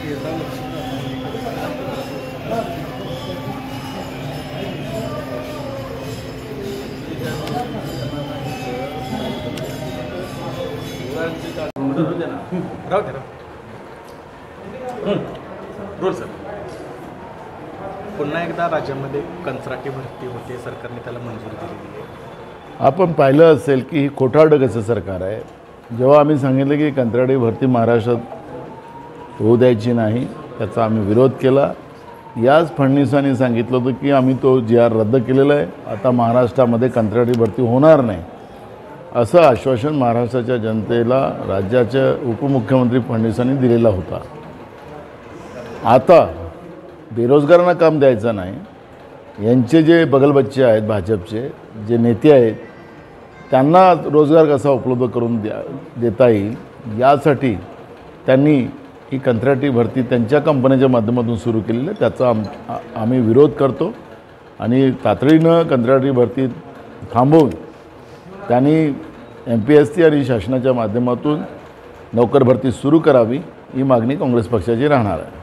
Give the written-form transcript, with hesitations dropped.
Role sir पुन्हा एकदा राज्यामध्ये कंत्राटी भरती होते, सरकारने त्याला मंजुरी दिलेली आहे। आपण पाहिलं असेल की ही खोटारडेचं सरकार आहे। जेव्हा आम्ही सांगितलं की कंत्राटी भरती महाराष्ट्रात होऊ द्यायची नाही, त्याचा आम्ही विरोध केला। याच फडणवीसांनी सांगितलं होतं की आम्ही तो जी.आर रद्द केलेला आहे, आता महाराष्ट्रामध्ये कंत्राटी भरती होणार नाही, असं आश्वासन महाराष्ट्राच्या जनतेला राज्याचे उपमुख्यमंत्री फडणवीसांनी दिलेला होता। आता बेरोजगारांना काम द्यायचं नाही, यांचे जे बगलबच्चे आहेत भाजपचे जे नेते आहेत त्यांना रोजगार कसा उपलब्ध करून देता येईल यासाठी त्यांनी ही कंत्राटी भरती त्यांच्या कंपन्यांच्या माध्यमातून सुरू केलेली आहे। त्याचा आम्ही विरोध करतो आणि तातडीनं कंत्राटी भरती थांबवून त्यांनी MPSC आणि शासनाच्या माध्यमातून नोकर भरती सुरू करावी, ही मागणी काँग्रेस पक्षाची राहणार आहे।